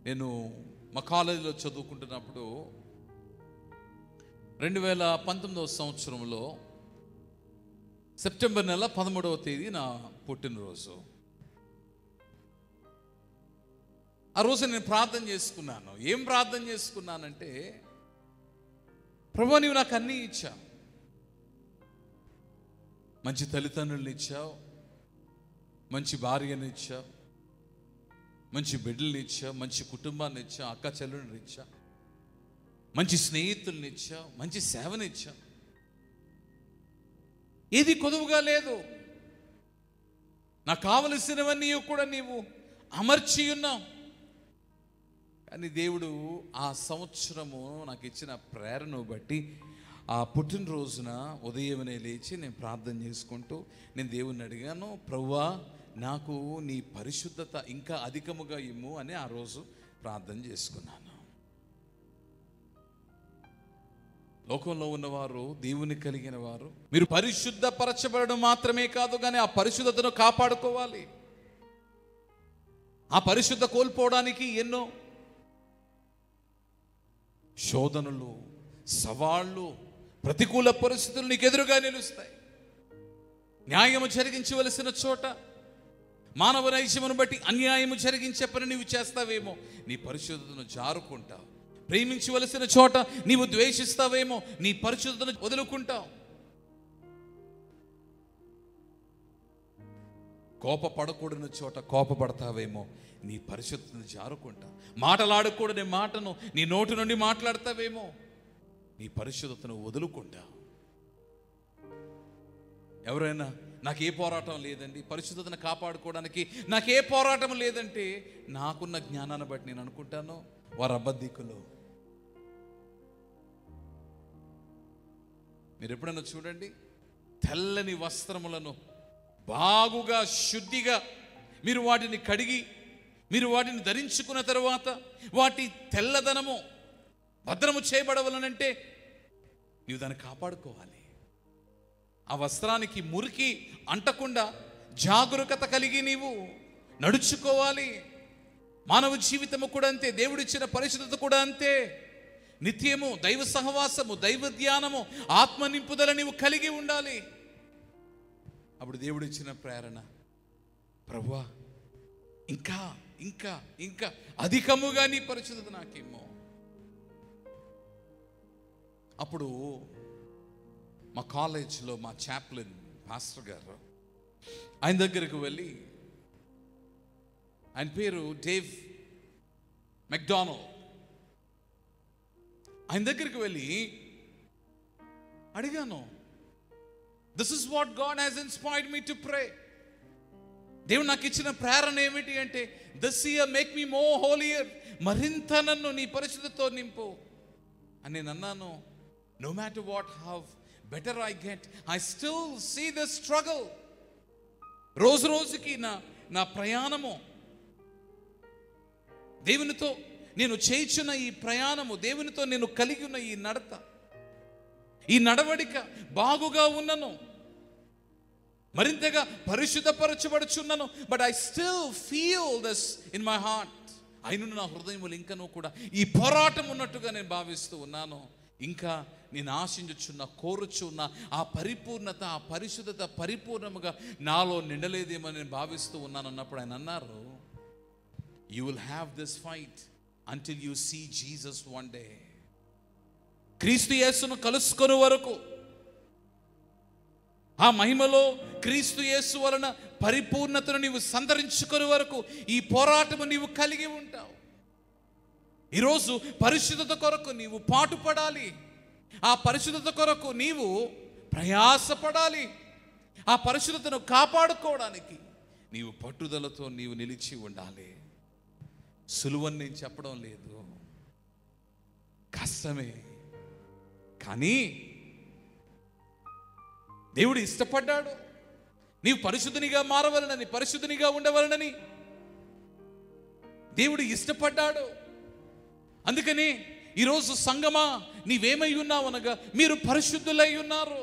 నేను మా కాలేజీలో చదువుకుంటున్నప్పుడు 2019వ సంవత్సరంలో సెప్టెంబర్ నెల 13వ తేదీ నా పుట్టినరోజు. ఆ రోజు నేను ప్రార్థన చేసుకున్నాను. ఏం ప్రార్థన చేసుకున్నానంటే, ప్రభువా నీవు నాకు అన్నీ ఇచ్చావు. మంచి తల్లిదండ్రులను ఇచ్చావు, మంచి భార్యను ఇచ్చావు, మంచి బిడ్డలను ఇచ్చావు, మంచి కుటుంబాన్ని ఇచ్చావు, అక్క చెల్లెళ్ళని ఇచ్చావు, మంచి స్నేహితుల్ని ఇచ్చావు, మంచి సేవని ఇచ్చావు. ఏది కొదువుగా లేదు. నాకు కావలసినవన్నీ కూడా నీవు అమర్చి ఉన్నావు. కానీ దేవుడు ఆ సంవత్సరము నాకు ఇచ్చిన ప్రేరణను బట్టి ఆ పుట్టినరోజున ఉదయమనే లేచి నేను ప్రార్థన చేసుకుంటూ నేను దేవుణ్ణి అడిగాను, ప్రభువా నాకు నీ పరిశుద్ధత ఇంకా అధికముగా ఇమ్ము అని ఆ రోజు ప్రార్థన చేసుకున్నాను. లోకంలో ఉన్నవారు, దేవుని కలిగిన వారు, మీరు పరిశుద్ధపరచబడడం మాత్రమే కాదు, కానీ ఆ పరిశుద్ధతను కాపాడుకోవాలి. ఆ పరిశుద్ధ కోల్పోవడానికి ఎన్నో శోధనలు, సవాళ్ళు, ప్రతికూల పరిస్థితులు నీకు ఎదురుగా నిలుస్తాయి. న్యాయము జరిగించవలసిన చోట మానవ నైజమును బట్టి అన్యాయము జరిగించే పని నీవు చేస్తావేమో, నీ పరిశుద్ధతను జారుకుంటావు. ప్రేమించవలసిన చోట నీవు ద్వేషిస్తావేమో, నీ పరిశుద్ధతను వదులుకుంటావు. కోపపడకూడని చోట కోపపడతావేమో, నీ పరిశుద్ధతను జారుకుంటావు. మాటలాడకూడని మాటను నీ నోటి నుండి మాట్లాడతావేమో, నీ పరిశుద్ధతను వదులుకుంటావు. ఎవరైనా నాకే పోరాటం లేదండి, పరిశుద్ధతను కాపాడుకోవడానికి నాకే పోరాటం లేదంటే, నాకున్న జ్ఞానాన్ని బట్టి నేను అనుకుంటాను వారు అబద్ధికులు. మీరు ఎప్పుడైనా చూడండి, తెల్లని వస్త్రములను బాగుగా శుద్ధిగా మీరు వాటిని కడిగి మీరు వాటిని ధరించుకున్న తరువాత వాటి తెల్లదనము భద్రము చేయబడవలనంటే నీవు దాన్ని కాపాడుకోవాలి. ఆ వస్త్రానికి మురికి అంటకుండా జాగరూకత కలిగి నీవు నడుచుకోవాలి. మానవ జీవితము కూడా అంతే, దేవుడిచ్చిన పరిశుద్ధత కూడా అంతే. నిత్యము దైవ సహవాసము, దైవ ధ్యానము, ఆత్మ నింపుదల నీవు కలిగి ఉండాలి. అప్పుడు దేవుడిచ్చిన ప్రేరణ, ప్రభువా ఇంకా ఇంకా ఇంకా అధికముగా నీ పరిశుద్ధత నాకేమో. అప్పుడు మా కాలేజ్లో మా చాప్లిన్ పాస్టర్ గారు, ఆయన దగ్గరికి వెళ్ళి, ఆయన పేరు డేవ్ మెక్డానల్డ్, ఆయన దగ్గరికి వెళ్ళి అడిగాను, this is what God has inspired me to pray. దేవుడు నాకు ఇచ్చిన ప్రేరణ ఏమిటి అంటే, this year make me more holier, మరింత నన్ను నీ పరిశుద్ధతతో నింపు అని నేను అన్నాను. No matter what how better I get, I still see the struggle. రోజు రోజుకి నా ప్రయాణము దేవునితో నేను చేయుచున్న ఈ ప్రయాణము, దేవునితో నేను కలిగి ఉన్న ఈ నడత, ఈ నడవడిక బాగుగా ఉన్నను, మరింతగా పరిశుద్ధపరచబడుచున్నాను. But I still feel this in my heart. అయిన నా హృదయములు ఇంకనూ కూడా ఈ పోరాటం ఉన్నట్టుగా నేను భావిస్తూ ఉన్నాను. ఇంకా నేను ఆశించుచున్న, కోరుచున్న ఆ పరిపూర్ణత, ఆ పరిశుద్ధత పరిపూర్ణముగా నాలో నిండలేదేమో నేను భావిస్తూ ఉన్నాను అన్నప్పుడు ఆయన అన్నారు, you will have this fight until you see Jesus one day. క్రీస్తు యేసును కలుసుకొని వరకు, ఆ మహిమలో క్రీస్తు యేసు వలన పరిపూర్ణతను నీవు సంతరించుకొని వరకు ఈ పోరాటము నీవు కలిగి ఉంటావు. ఈరోజు పరిశుద్ధత కొరకు నీవు పాటుపడాలి. ఆ పరిశుద్ధత కొరకు నీవు ప్రయాసపడాలి. ఆ పరిశుద్ధతను కాపాడుకోవడానికి నీవు పట్టుదలతో నీవు నిలిచి ఉండాలి. సులువని నేను చెప్పడం లేదు, కష్టమే. కానీ దేవుడు ఇష్టపడ్డాడు నీవు పరిశుద్ధునిగా మారవలనని, పరిశుద్ధునిగా ఉండవలనని దేవుడు ఇష్టపడ్డాడు. అందుకని ఈరోజు సంగమా నీవేమై ఉన్నావు అనగా, మీరు పరిశుద్ధులై ఉన్నారు.